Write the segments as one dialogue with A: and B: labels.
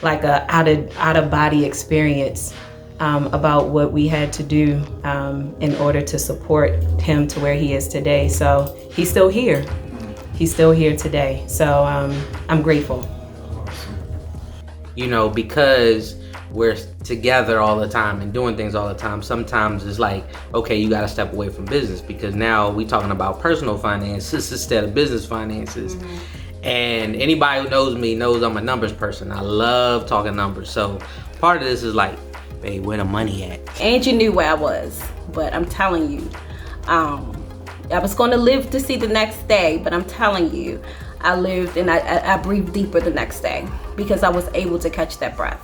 A: like a out of body experience about what we had to do in order to support him to where he is today. So he's still here. He's still here today. So I'm grateful.
B: You know, because we're together all the time and doing things all the time, sometimes it's like, okay, you got to step away from business, because now we talking about personal finances instead of business finances. And anybody who knows me knows I'm a numbers person. I love talking numbers. So part of this is like, babe, where the money at?
C: Angie knew where I was, but I'm telling you, I was going to live to see the next day, but I'm telling you, I lived and I breathed deeper the next day because I was able to catch that breath.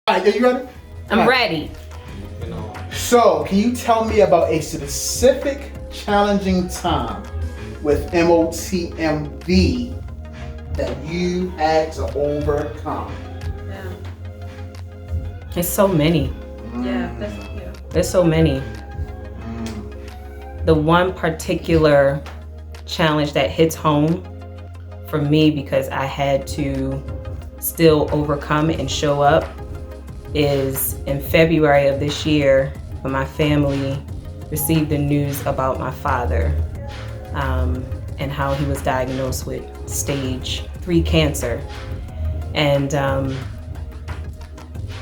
D: All right, are you ready?
A: I'm ready.
D: So, can you tell me about a specific challenging time with M.O.T.M that you had to overcome?
A: There's so many. There's so many. The one particular challenge that hits home for me, because I had to still overcome it and show up, is in February of this year when my family received the news about my father and how he was diagnosed with stage 3 cancer. And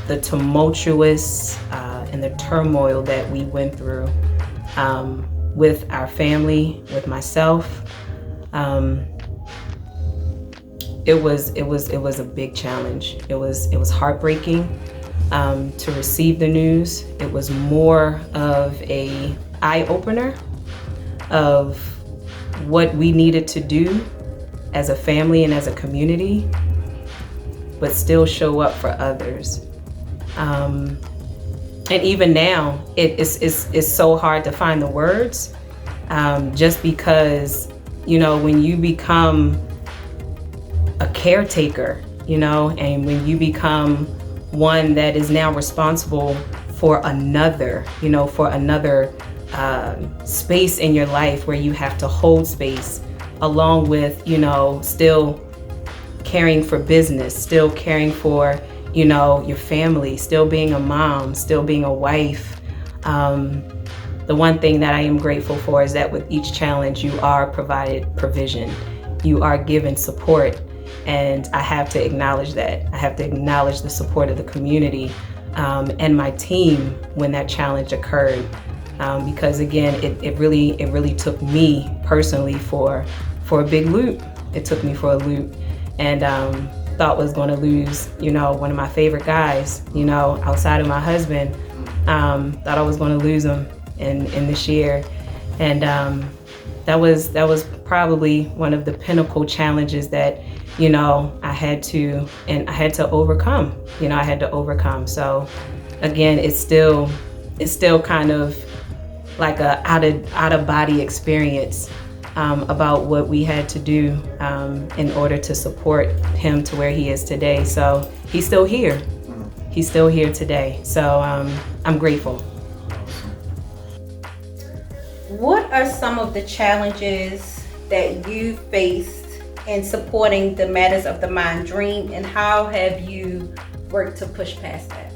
A: the tumultuous and the turmoil that we went through with our family, with myself, it was a big challenge. It was heartbreaking to receive the news. It was more of a eye-opener of what we needed to do as a family and as a community, but still show up for others. And even now, it's so hard to find the words, just because, you know, when you become a caretaker, you know, and when you become one that is now responsible for another, you know, for another space in your life where you have to hold space, along with, you know, still caring for business, still caring for, you know, your family, still being a mom, still being a wife. The one thing that I am grateful for is that with each challenge, you are provided provision. You are given support. And I have to acknowledge that. I have to acknowledge the support of the community and my team when that challenge occurred. Because again, it really took me personally for a big loop. It took me for a loop, and thought was going to lose, you know, one of my favorite guys, you know, outside of my husband. Thought I was going to lose him in this year, and that was probably one of the pinnacle challenges that, you know, I had to overcome. You know, I had to overcome. So again, it's still kind of like a out of body experience about what we had to do in order to support him to where he is today. So he's still here. He's still here today. So I'm grateful.
C: What are some of the challenges that you faced in supporting the Matters of the Mind dream, and how have you worked to push past that?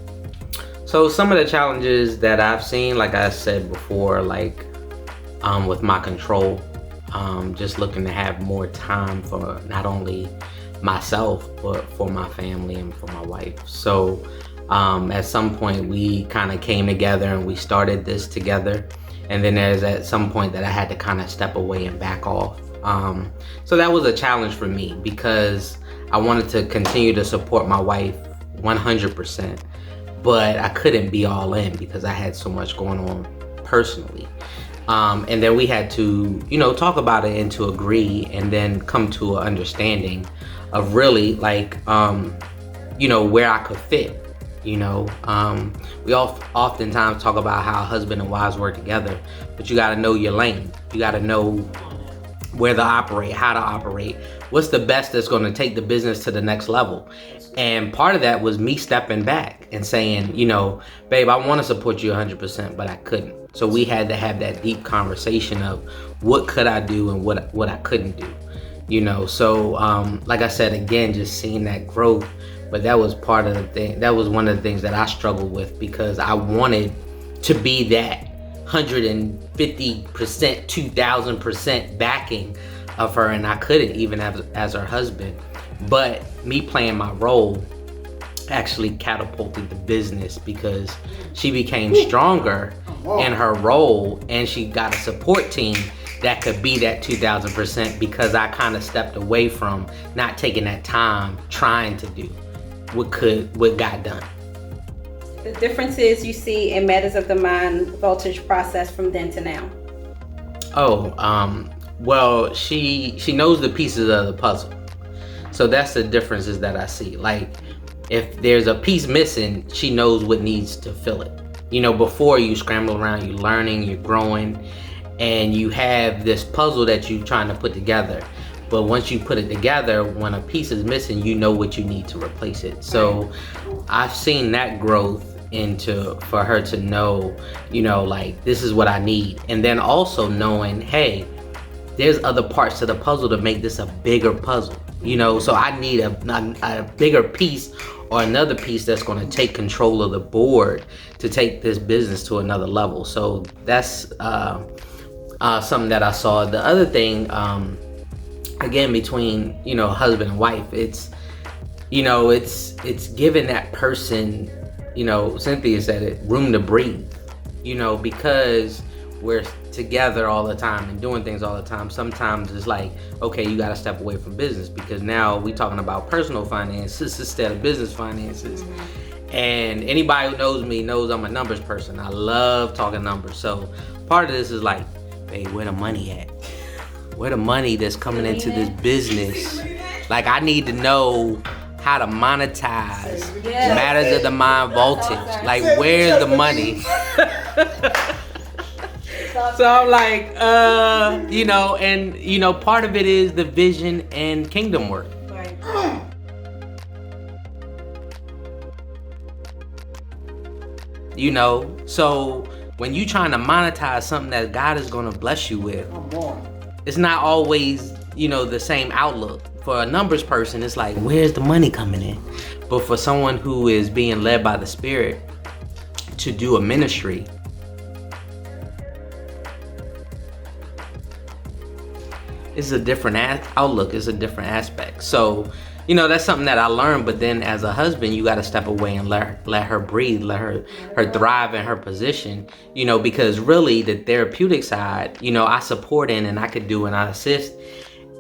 B: So some of the challenges that I've seen, like I said before, like with my control, just looking to have more time for not only myself, but for my family and for my wife. So at some point we kind of came together and we started this together. And then there's at some point that I had to kind of step away and back off. So that was a challenge for me because I wanted to continue to support my wife 100%, but I couldn't be all in because I had so much going on personally. And then we had to, you know, talk about it and to agree and then come to an understanding of really like, you know, where I could fit. You know, we oftentimes talk about how husband and wives work together, but you got to know your lane. You got to know where to operate, how to operate, what's the best that's going to take the business to the next level. And part of that was me stepping back and saying, you know, babe, I want to support you 100%, but I couldn't. So we had to have that deep conversation of what could I do and what I couldn't do. you know. So like I said, again, just seeing that growth. But that was part of the thing. That was one of the things that I struggled with, because I wanted to be that 150%, 2000% backing of her, and I couldn't, even as her husband. But me playing my role actually catapulted the business, because she became stronger in her role, and she got a support team that could be that 2000%, because I kind of stepped away from not taking that time trying to do what got done.
C: The differences you see in Matters of the Mind Vaultage process from then to now.
B: Well, she knows the pieces of the puzzle. So that's the differences that I see. Like, if there's a piece missing, she knows what needs to fill it. You know, before, you scramble around, you're learning, you're growing, and you have this puzzle that you're trying to put together. But once you put it together, when a piece is missing, you know what you need to replace it. So I've seen that growth for her to know, you know, like, this is what I need. And then also knowing, hey, there's other parts to the puzzle to make this a bigger puzzle, you know. So I need a bigger piece, or another piece that's going to take control of the board to take this business to another level. So that's something that I saw. The other thing, again, between, you know, husband and wife, it's, you know, it's giving that person, you know, Cynthia said it, room to breathe, you know, because we're together all the time and doing things all the time. Sometimes it's like, okay, you got to step away from business, because now we talking about personal finances instead of business finances. And anybody who knows me knows I'm a numbers person. I love talking numbers. So part of this is like, hey, where the money at? Where the money that's coming into this business? Like, I need to know how to monetize Matters of the Mind Vaultage. Like, where's the money? So I'm like, you know, and, you know, part of it is the vision and kingdom work.
C: Right.
B: You know, so when you trying to monetize something that God is going to bless you with, it's not always, you know, the same outlook. For a numbers person, it's like, where's the money coming in? But for someone who is being led by the Spirit to do a ministry, it's a different outlook, it's a different aspect. So, you know, that's something that I learned. But then as a husband, you got to step away and let her breathe, let her thrive in her position, you know, because really the therapeutic side, you know, I support in and I could do and I assist,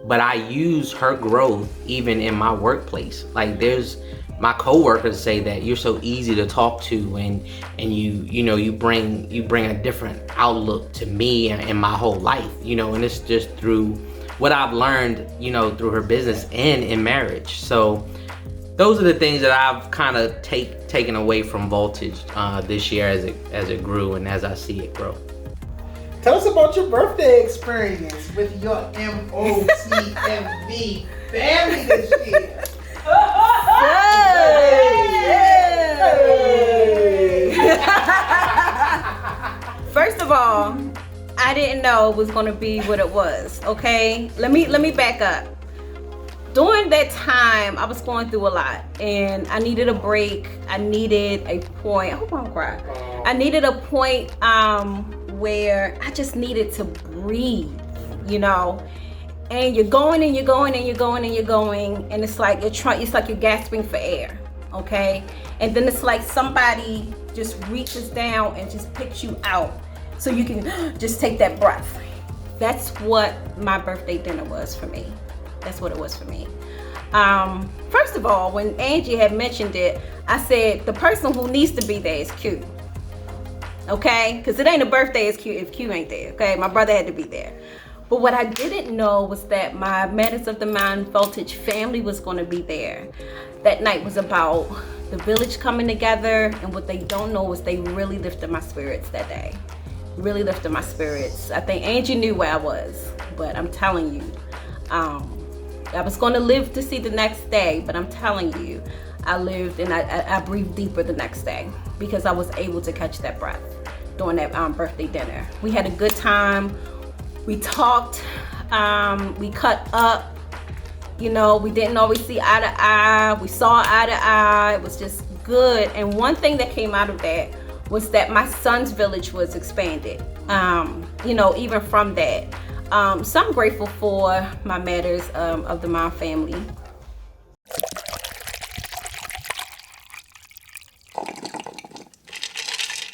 B: but I use her growth even in my workplace. Like, there's my coworkers say that you're so easy to talk to, and you know, you bring a different outlook to me and my whole life, you know, and it's just through what I've learned, you know, through her business and in marriage. So those are the things that I've kind of taken away from Vaultage this year as it grew and as I see it grow.
D: Tell us about your birthday experience with your M.O.T.M family this year.
C: First of all, I didn't know it was going to be what it was. Okay, let me back up. During that time, I was going through a lot, and I needed a break. I needed a point. I hope I don't cry. I needed a point where I just needed to breathe, you know. And you're going and you're going and you're going and you're going, and it's like it's like you're gasping for air, okay? And then it's like somebody just reaches down and just picks you out so you can just take that breath. That's what my birthday dinner was for me. That's what it was for me. First of all, when Angie had mentioned it, I said the person who needs to be there is Q. Okay? Because it ain't a birthday if Q ain't there. Okay? My brother had to be there. But what I didn't know was that my Matters of the Mind Vaultage family was going to be there. That night was about the village coming together, and what they don't know is they really lifted my spirits that day. Really lifted my spirits. I think Angie knew where I was, but I'm telling you, I was going to live to see the next day, but I'm telling you, I lived and I breathed deeper the next day because I was able to catch that breath during that birthday dinner. We had a good time. We talked, we cut up, You know, we didn't always see eye to eye. We saw eye to eye. It was just good. And one thing that came out of that was that my son's village was expanded. You know, even from that. So I'm grateful for my Matters of the Mind family.